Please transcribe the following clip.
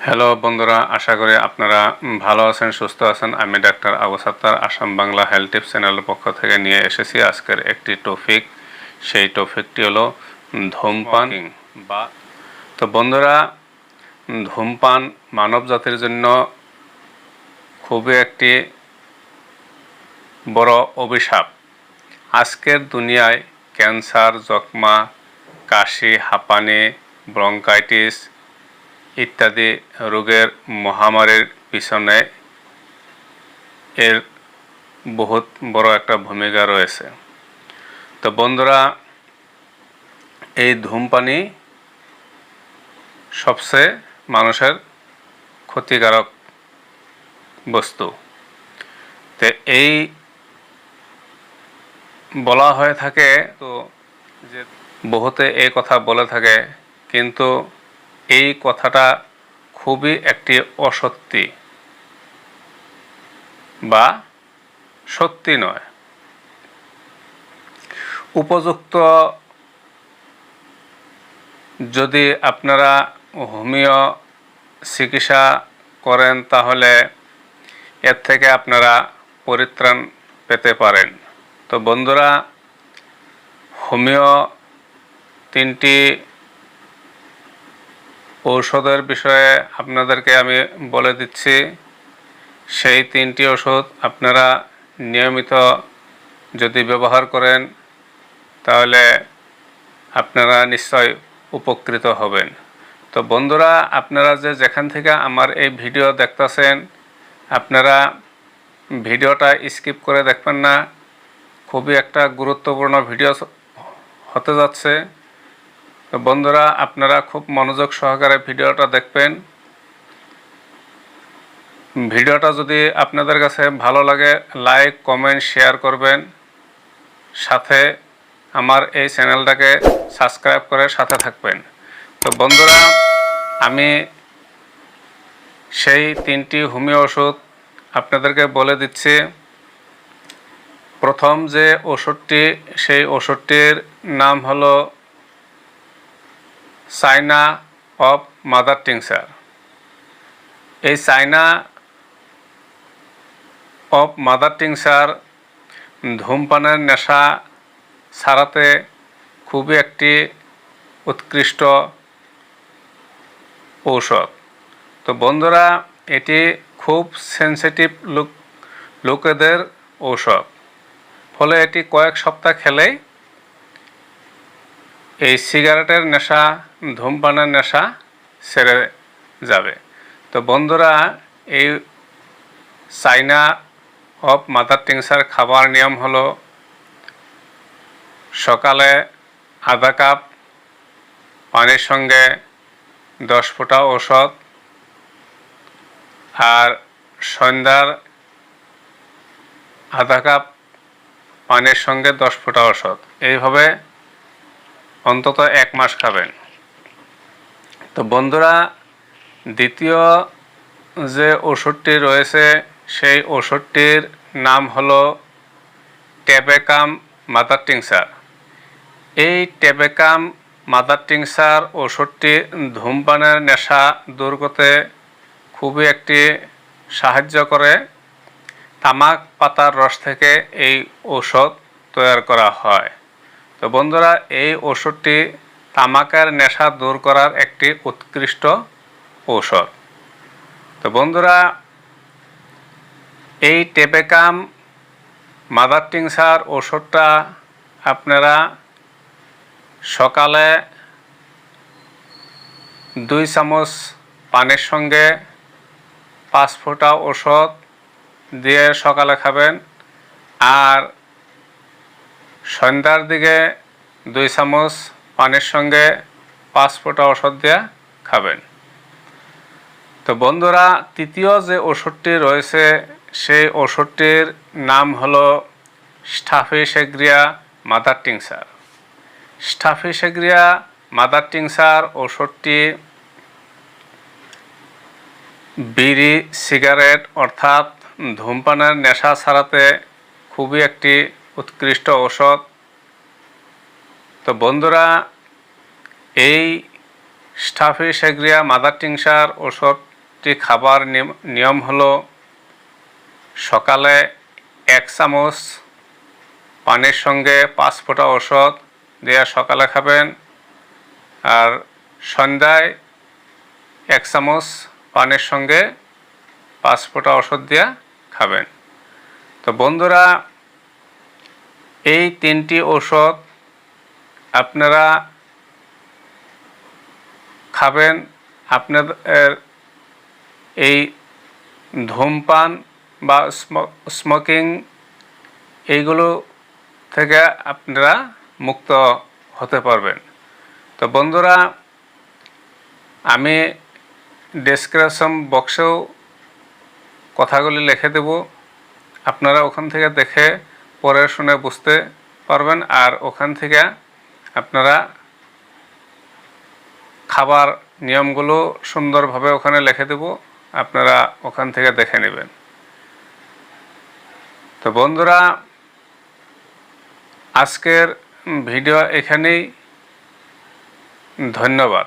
Hello বন্ধুরা, আশা করি আপনারা ভালো আছেন, সুস্থ আছেন। আমি doctor Abu Sattar Assam Bangla health tips চ্যানেলের পক্ষ থেকে নিয়ে এসেছি আজকের একটি টপিক। সেই টপিকটি হলো ধূমপান বা তো বন্ধুরা, ধূমপান মানব জাতির জন্য খুবই একটি বড় অভিশাপ। আজকের দুনিয়ায় ক্যান্সার, যক্ষ্মা, কাশি, হাঁপানি, ব্রঙ্কাইটিস ইত্যাদি রোগের মহামারীর পিছনে এর বহুত বড় একটা ভূমিকা রয়েছে। তো বন্ধুরা, এই ধূমপানই সবচেয়ে মানুষের ক্ষতিকারক বস্তু। তো এই বলা হয়ে থাকে, তো যে বহুতে এই কথা বলে থাকে, কিন্তু এই কথাটা খুবই একটি অসত্যি বা সত্যি নয়। উপযুক্ত যদি আপনারা হোমিও চিকিৎসা করেন তাহলে এর থেকে আপনারা পরিত্রাণ পেতে পারেন। তো বন্ধুরা, হোমিও তিনটি ঔষধের বিষয়ে আপনাদেরকে আমি বলে দিচ্ছি। সেই তিনটি ওষুধ আপনারা নিয়মিত যদি ব্যবহার করেন তাহলে আপনারা নিশ্চয় উপকৃত হবেন। তো বন্ধুরা, আপনারা যেখান থেকে আমার এই ভিডিও দেখতেছেন, আপনারা ভিডিওটা স্কিপ করে দেখবেন না। খুবই একটা গুরুত্বপূর্ণ ভিডিও হতে যাচ্ছে। তো বন্ধুরা, আপনারা খুব মনোযোগ সহকারে ভিডিওটা দেখবেন। ভিডিওটা যদি আপনাদের কাছে ভালো লাগে, লাইক, কমেন্ট, শেয়ার করবেন। সাথে আমার এই চ্যানেলটাকে সাবস্ক্রাইব করে সাথে থাকবেন। তো বন্ধুরা, আমি সেই তিনটি হোমিও ওষুধ আপনাদেরকে বলে দিচ্ছি। প্রথম যে ওষুধটি, সেই ওষুধটির নাম হলো চায়না অফ মাদার টিংচার। এই চায়না অফ মাদার টিংচার ধূমপানের নেশা ছাড়াতে খুবই একটি উৎকৃষ্ট ঔষধ। তো বন্ধুরা, এটি খুব সেন্সিটিভ লোকেদের ঔষধ, ফলে এটি কয়েক সপ্তাহ খেলেই এই সিগারেটের নেশা, ধূমপানের নেশা সেরে যাবে। তো বন্ধুরা, এই চায়না অফ মাদার টিংচার খাবার নিয়ম হলো সকালে আধা কাপ পানির সঙ্গে 10 ফোঁটা ঔষধ, আর সন্ধ্যার আধা কাপ পানির সঙ্গে 10 ফোঁটা ঔষধ। এইভাবে অন্তত 1 মাস খাবেন। তো বন্ধুরা, দ্বিতীয় যে ওষুধটি রয়েছে, সেই ওষুধটির নাম হলো টেবেকাম মাদার টিংচার। এই টেবেকাম মাদার টিংচার ওষুধটি ধূমপানের নেশা দূর করতে খুবই একটি সাহায্য করে। তামাক পাতার রস থেকে এই ঔষধ তৈরি করা হয়। তো বন্ধুরা, এই ওষুধটি তামাকের নেশা দূর করার একটি উৎকৃষ্ট ঔষধ। তো বন্ধুরা, এই টেবেকাম মাদার টিংচার ওষুধটা আপনারা সকালে 2 চামচ পানির সঙ্গে 5 ফোঁটা ওষুধ দিয়ে সকালে খাবেন, আর সন্ধ্যার দিকে 2 চামচ পানির সঙ্গে 5 ফোঁটা ওষুধ দিয়ে খাবেন। তো বন্ধুরা, তৃতীয় যে ওষুধটি রয়েছে, সেই ওষুধটির নাম হলো স্টাফিসেগ্রিয়া মাদার টিংচার। স্টাফিসেগ্রিয়া মাদার টিংচার ওষুধটি বিড়ি, সিগারেট অর্থাৎ ধূমপানের নেশা ছাড়াতে খুবই একটি উৎকৃষ্ট ঔষধ। তো বন্ধুরা, এই স্টাফিসেগ্রিয়া মাদার টিংচার ওষুধ একটি খাবার নিয়ম হলো সকালে 1 চামচ পানির সঙ্গে 5 ফোঁটা ওষুধ দিয়ে সকালে খাবেন, আর সন্ধ্যায় 1 চামচ পানির সঙ্গে 5 ফোঁটা ওষুধ দিয়ে খাবেন। তো বন্ধুরা, এই 3টি ওষুধ আপনারা খাবেন। আপনাদের এই ধূমপান বা স্মোকিং এইগুলো থেকে আপনারা মুক্ত হতে পারবেন। তো বন্ধুরা, আমি ডেসক্রিপশন বক্সেও কথাগুলি লিখে দেব, আপনারা ওখান থেকে দেখে পড়ে শুনে বুঝতে পারবেন, আর ওখান থেকে আপনারা খাবার নিয়মগুলো সুন্দরভাবে ওখানে লিখে দেব, আপনারা ওখান থেকে দেখে নেবেন। তো বন্ধুরা, আজকের ভিডিও এখানেই। ধন্যবাদ।